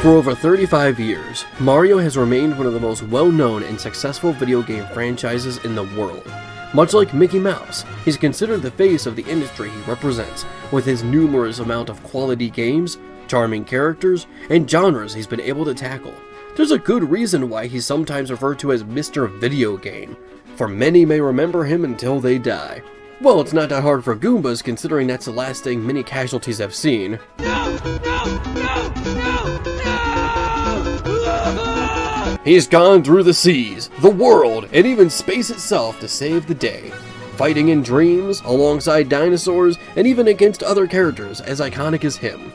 For over 35 years, Mario has remained one of the most well-known and successful video game franchises in the world. Much like Mickey Mouse, he's considered the face of the industry he represents, with his numerous amount of quality games, charming characters, and genres he's been able to tackle. There's a good reason why he's sometimes referred to as Mr. Video Game, for many may remember him until they die. Well, it's not that hard for Goombas, considering that's the last thing many casualties have seen. He's gone through the seas, the world, and even space itself to save the day, fighting in dreams, alongside dinosaurs, and even against other characters as iconic as him.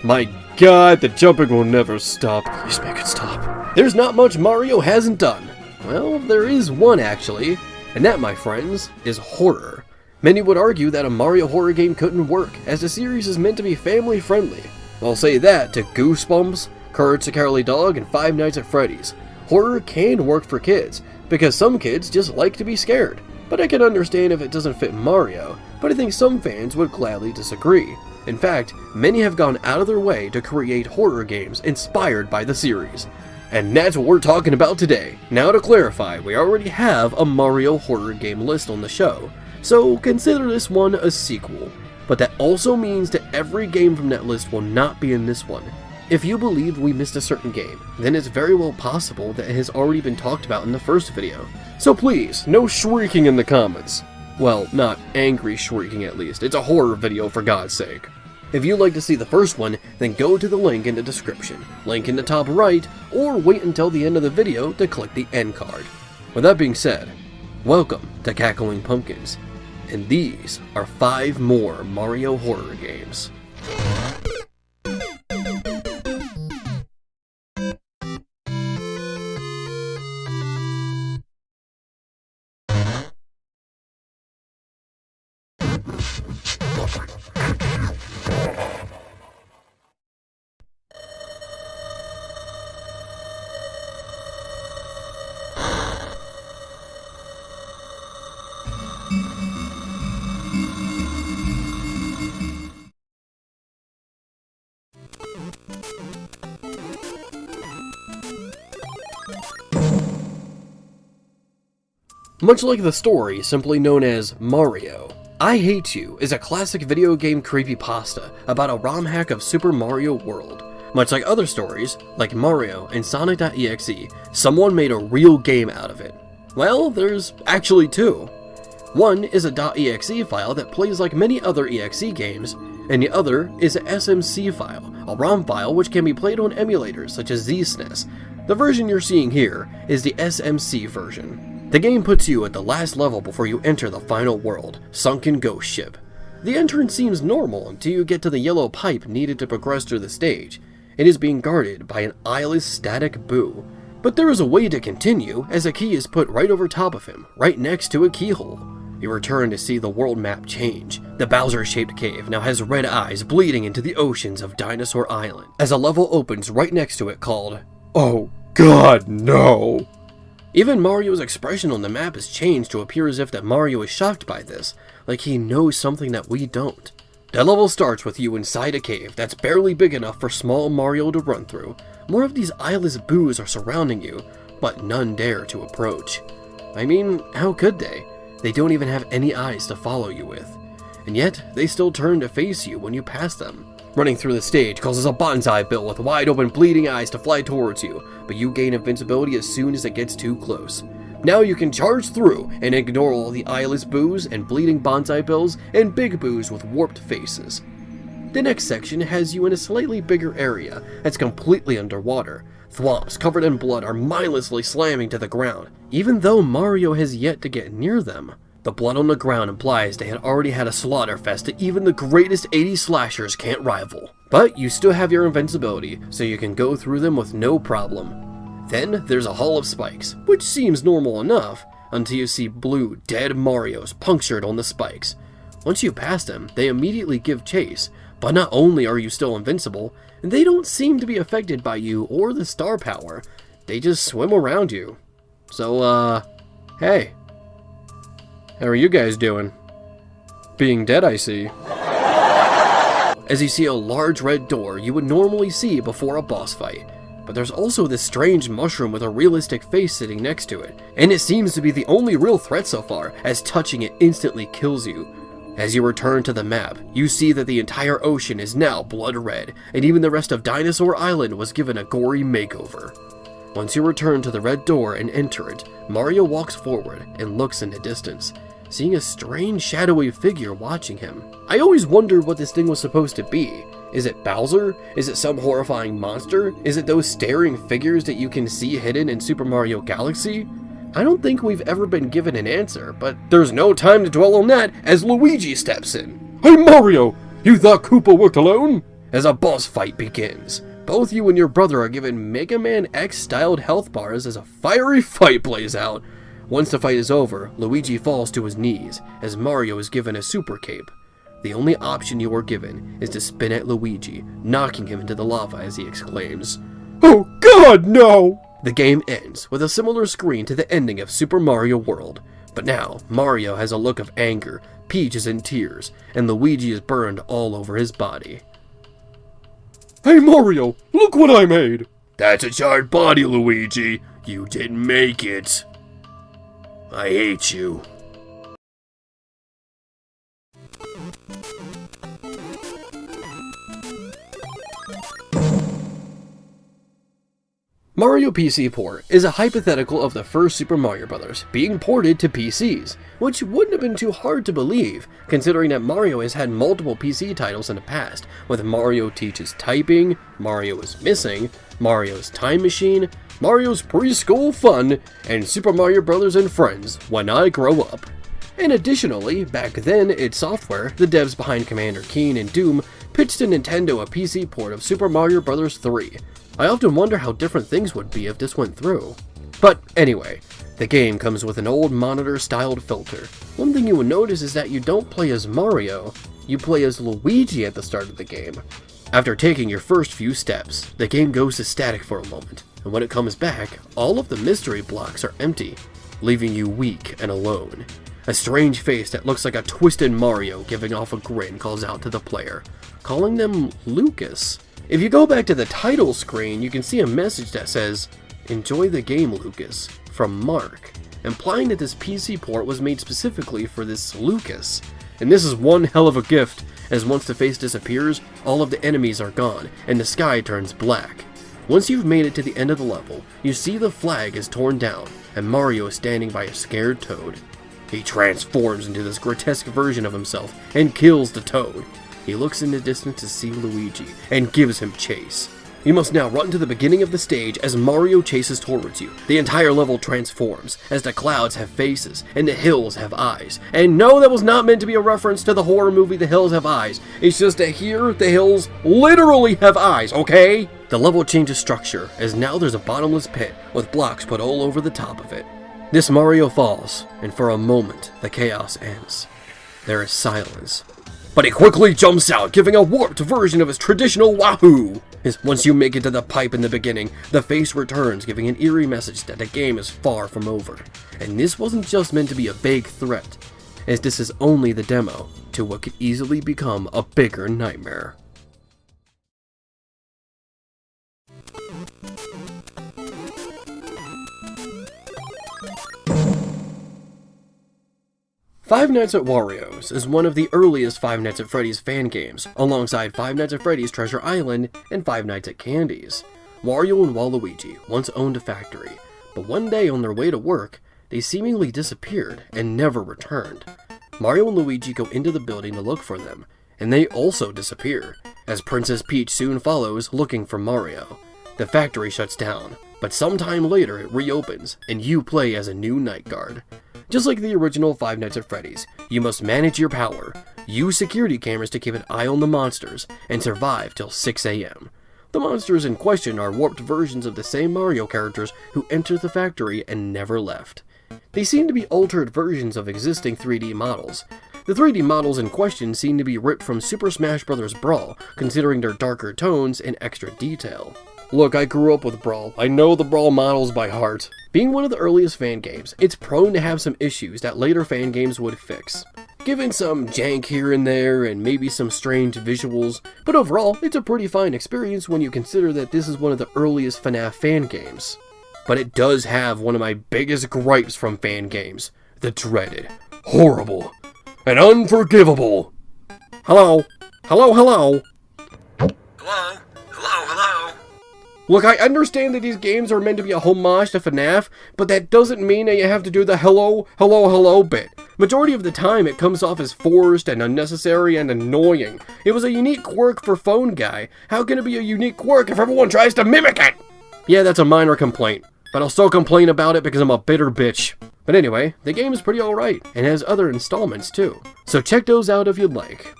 My god, the jumping will never stop. Please make it stop. There's not much Mario hasn't done. Well, there is one actually, and that, my friends, is horror. Many would argue that a Mario horror game couldn't work, as the series is meant to be family friendly. I'll say that to Goosebumps, Courage the Cowardly Dog, and Five Nights at Freddy's. Horror can work for kids, because some kids just like to be scared. But I can understand if it doesn't fit Mario, but I think some fans would gladly disagree. In fact, many have gone out of their way to create horror games inspired by the series. And that's what we're talking about today. Now to clarify, we already have a Mario horror game list on the show, so consider this one a sequel. But that also means that every game from that list will not be in this one. If you believe we missed a certain game, then it's very well possible that it has already been talked about in the first video. So please, no shrieking in the comments. Well, not angry shrieking at least. It's a horror video, for God's sake. If you'd like to see the first one, then go to the link in the description, link in the top right, or wait until the end of the video to click the end card. With that being said, welcome to Cackling Pumpkins, and these are 5 more Mario horror games. Much like the story simply known as Mario, I Hate You is a classic video game creepypasta about a ROM hack of Super Mario World. Much like other stories, like Mario and Sonic.EXE, someone made a real game out of it. Well, there's actually 2. One is a .exe file that plays like many other EXE games, and the other is a SMC file, a ROM file which can be played on emulators such as ZSNES. The version you're seeing here is the SMC version. The game puts you at the last level before you enter the final world, Sunken Ghost Ship. The entrance seems normal until you get to the yellow pipe needed to progress through the stage. It is being guarded by an eyeless static Boo. But there is a way to continue, as a key is put right over top of him, right next to a keyhole. You return to see the world map change. The Bowser-shaped cave now has red eyes bleeding into the oceans of Dinosaur Island, as a level opens right next to it called, "Oh God, no!" Even Mario's expression on the map has changed to appear as if that Mario is shocked by this, like he knows something that we don't. That level starts with you inside a cave that's barely big enough for small Mario to run through. More of these eyeless Boos are surrounding you, but none dare to approach. I mean, how could they? They don't even have any eyes to follow you with. And yet, they still turn to face you when you pass them. Running through the stage causes a bonsai bill with wide open bleeding eyes to fly towards you, but you gain invincibility as soon as it gets too close. Now you can charge through and ignore all the eyeless Boos and bleeding bonsai bills and big Boos with warped faces. The next section has you in a slightly bigger area that's completely underwater. Thwomps covered in blood are mindlessly slamming to the ground, even though Mario has yet to get near them. The blood on the ground implies they had already had a slaughterfest that even the greatest 80s slashers can't rival. But you still have your invincibility, so you can go through them with no problem. Then there's a hall of spikes, which seems normal enough, until you see blue, dead Marios punctured on the spikes. Once you pass them, they immediately give chase, but not only are you still invincible, they don't seem to be affected by you or the star power, they just swim around you. So, hey. How are you guys doing? Being dead, I see. as you see a large red door you would normally see before a boss fight. But there's also this strange mushroom with a realistic face sitting next to it, and it seems to be the only real threat so far, as touching it instantly kills you. As you return to the map, you see that the entire ocean is now blood red, and even the rest of Dinosaur Island was given a gory makeover. Once you return to the red door and enter it, Mario walks forward and looks in the distance, seeing a strange shadowy figure watching him. I always wondered what this thing was supposed to be. Is it Bowser? Is it some horrifying monster? Is it those staring figures that you can see hidden in Super Mario Galaxy? I don't think we've ever been given an answer, but there's no time to dwell on that as Luigi steps in. Hey Mario! You thought Koopa worked alone? As a boss fight begins, both you and your brother are given Mega Man X-styled health bars as a fiery fight plays out. Once the fight is over, Luigi falls to his knees as Mario is given a super cape. The only option you are given is to spin at Luigi, knocking him into the lava as he exclaims, "Oh God, no!" The game ends with a similar screen to the ending of Super Mario World, but now Mario has a look of anger, Peach is in tears, and Luigi is burned all over his body. Hey Mario, look what I made! That's a charred body, Luigi. You didn't make it. I hate you. Mario PC Port is a hypothetical of the first Super Mario Bros. Being ported to PCs, which wouldn't have been too hard to believe, considering that Mario has had multiple PC titles in the past, with Mario Teaches Typing, Mario is Missing, Mario's Time Machine, Mario's Preschool Fun, and Super Mario Bros. And Friends When I Grow Up. And additionally, back then, id Software, the devs behind Commander Keen and Doom, pitched to Nintendo a PC port of Super Mario Bros. 3. I often wonder how different things would be if this went through. But anyway, the game comes with an old monitor-styled filter. One thing you will notice is that you don't play as Mario, you play as Luigi at the start of the game. After taking your first few steps, the game goes to static for a moment, and when it comes back, all of the mystery blocks are empty, leaving you weak and alone. A strange face that looks like a twisted Mario giving off a grin calls out to the player, calling them Lucas. If you go back to the title screen, you can see a message that says, "Enjoy the game, Lucas," from Mark, implying that this PC port was made specifically for this Lucas. And this is one hell of a gift, as once the face disappears, all of the enemies are gone, and the sky turns black. Once you've made it to the end of the level, you see the flag is torn down, and Mario is standing by a scared Toad. He transforms into this grotesque version of himself, and kills the Toad. He looks in the distance to see Luigi, and gives him chase. You must now run to the beginning of the stage as Mario chases towards you. The entire level transforms, as the clouds have faces, and the hills have eyes. And no, that was not meant to be a reference to the horror movie The Hills Have Eyes. It's just that here, the hills literally have eyes, okay? The level changes structure, as now there's a bottomless pit, with blocks put all over the top of it. This Mario falls, and for a moment, the chaos ends. There is silence. But he quickly jumps out, giving a warped version of his traditional wahoo! Once you make it to the pipe in the beginning, the face returns, giving an eerie message that the game is far from over. And this wasn't just meant to be a vague threat, as this is only the demo to what could easily become a bigger nightmare. Five Nights at Wario's is one of the earliest Five Nights at Freddy's fan games, alongside Five Nights at Freddy's Treasure Island and Five Nights at Candy's. Wario and Waluigi once owned a factory, but one day on their way to work, they seemingly disappeared and never returned. Mario and Luigi go into the building to look for them, and they also disappear, as Princess Peach soon follows looking for Mario. The factory shuts down, but sometime later it reopens, and you play as a new night guard. Just like the original Five Nights at Freddy's, you must manage your power, use security cameras to keep an eye on the monsters, and survive till 6 AM. The monsters in question are warped versions of the same Mario characters who entered the factory and never left. They seem to be altered versions of existing 3D models. The 3D models in question seem to be ripped from Super Smash Bros. Brawl, considering their darker tones and extra detail. Look, I grew up with Brawl. I know the Brawl models by heart. Being one of the earliest fan games, it's prone to have some issues that later fan games would fix. given some jank here and there and maybe some strange visuals, but overall, it's a pretty fine experience when you consider that this is one of the earliest FNAF fan games. But it does have one of my biggest gripes from fan games: the dreaded, horrible, and unforgivable. Hello? Hello, hello? Hello? Hello, hello? Look, I understand that these games are meant to be a homage to FNAF, but that doesn't mean that you have to do the hello, hello, hello bit. Majority of the time, it comes off as forced and unnecessary and annoying. It was a unique quirk for Phone Guy. How can it be a unique quirk if everyone tries to mimic it? Yeah, that's a minor complaint, but I'll still complain about it because I'm a bitter bitch. But anyway, the game is pretty alright, and has other installments too. So check those out if you'd like.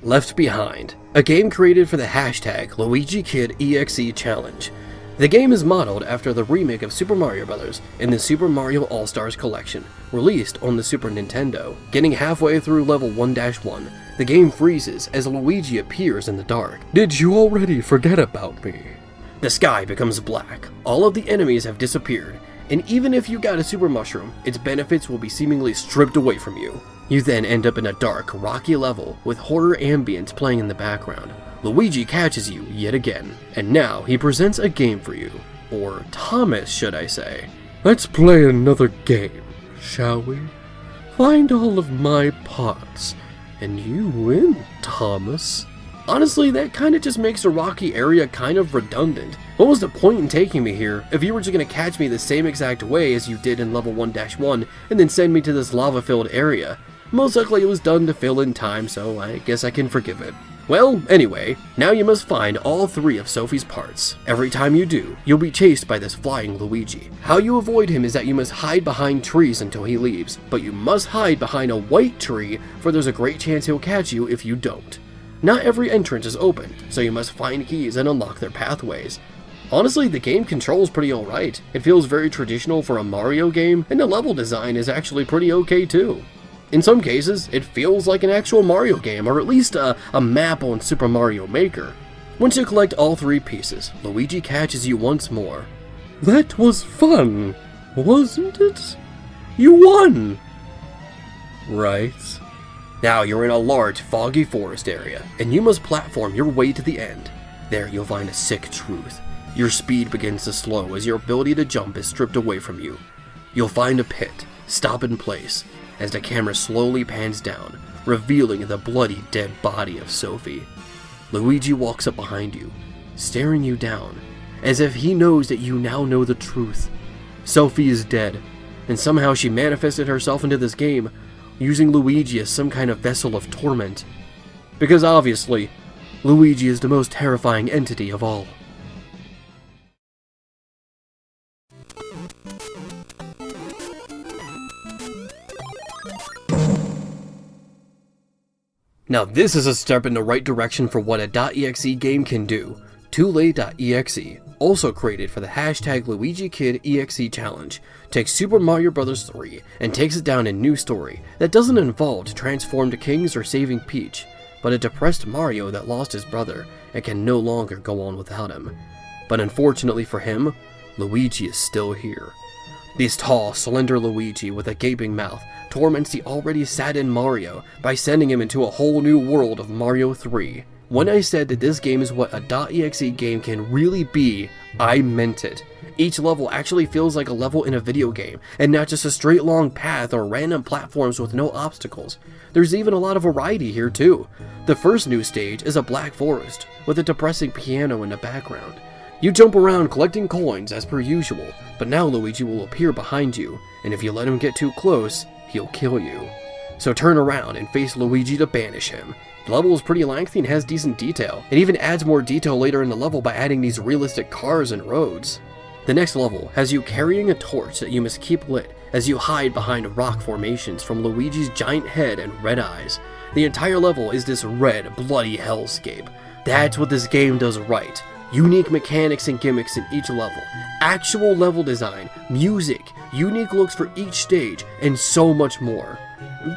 Left Behind, a game created for the hashtag #LuigiKidEXE challenge. The game is modeled after the remake of Super Mario Bros. In the Super Mario All-Stars collection, released on the Super Nintendo. Getting halfway through level 1-1, the game freezes as Luigi appears in the dark. Did you already forget about me? The sky becomes black, all of the enemies have disappeared, and even if you got a Super Mushroom, its benefits will be seemingly stripped away from you. You then end up in a dark, rocky level with horror ambience playing in the background. Luigi catches you yet again, and now he presents a game for you. Or Thomas, should I say. Let's play another game, shall we? Find all of my parts, and you win, Thomas. Honestly, that kinda just makes the rocky area kind of redundant. What was the point in taking me here if you were just gonna catch me the same exact way as you did in level 1-1 and then send me to this lava-filled area? Most likely it was done to fill in time, so I guess I can forgive it. Well, anyway, now you must find all 3 of Sophie's parts. Every time you do, you'll be chased by this flying Luigi. How you avoid him is that you must hide behind trees until he leaves, but you must hide behind a white tree, for there's a great chance he'll catch you if you don't. Not every entrance is open, so you must find keys and unlock their pathways. Honestly, the game controls pretty alright. It feels very traditional for a Mario game, and the level design is actually pretty okay too. In some cases, it feels like an actual Mario game, or at least a map on Super Mario Maker. Once you collect all 3 pieces, Luigi catches you once more. That was fun, wasn't it? You won! Right. Now you're in a large, foggy forest area, and you must platform your way to the end. There you'll find a sick truth. Your speed begins to slow as your ability to jump is stripped away from you. You'll find a pit, stop in place, as the camera slowly pans down, revealing the bloody dead body of Sophie. Luigi walks up behind you, staring you down, as if he knows that you now know the truth. Sophie is dead, and somehow she manifested herself into this game, using Luigi as some kind of vessel of torment. Because obviously, Luigi is the most terrifying entity of all. Now this is a step in the right direction for what a .exe game can do. TooLate.EXE, also created for the hashtag LuigiKidEXE challenge, takes Super Mario Bros. 3 and takes it down a new story that doesn't involve transformed kings or saving Peach, but a depressed Mario that lost his brother and can no longer go on without him. But unfortunately for him, Luigi is still here. This tall, slender Luigi with a gaping mouth torments the already saddened Mario by sending him into a whole new world of Mario 3. When I said that this game is what a .exe game can really be, I meant it. Each level actually feels like a level in a video game, and not just a straight long path or random platforms with no obstacles. There's even a lot of variety here too. The first new stage is a black forest, with a depressing piano in the background. You jump around collecting coins as per usual, but now Luigi will appear behind you, and if you let him get too close, he'll kill you. So turn around and face Luigi to banish him. The level is pretty lengthy and has decent detail. It even adds more detail later in the level by adding these realistic cars and roads. The next level has you carrying a torch that you must keep lit as you hide behind rock formations from Luigi's giant head and red eyes. The entire level is this red, bloody hellscape. That's what this game does right. Unique mechanics and gimmicks in each level, actual level design, music, unique looks for each stage, and so much more.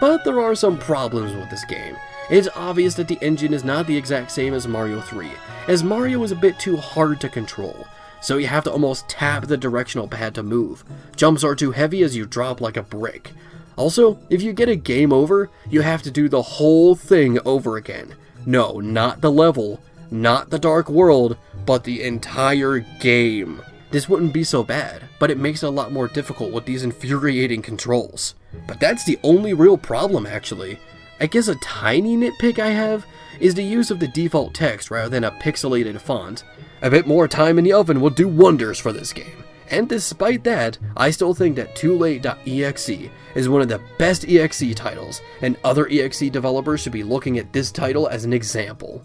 But there are some problems with this game. it's obvious that the engine is not the exact same as Mario 3, as Mario is a bit too hard to control, so you have to almost tap the directional pad to move. Jumps are too heavy as you drop like a brick. Also, if you get a game over, you have to do the whole thing over again. No, not the level, not the dark world, but the entire game. This wouldn't be so bad, but it makes it a lot more difficult with these infuriating controls. But that's the only real problem, actually. I guess a tiny nitpick I have is the use of the default text rather than a pixelated font. A bit more time in the oven will do wonders for this game. And despite that, I still think that TooLate.EXE is one of the best EXE titles, and other EXE developers should be looking at this title as an example.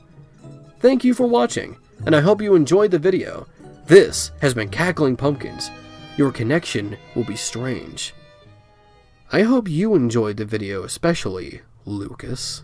Thank you for watching, and I hope you enjoyed the video. This has been Cackling Pumpkins. Your connection will be strange. I hope you enjoyed the video especially, Lucas.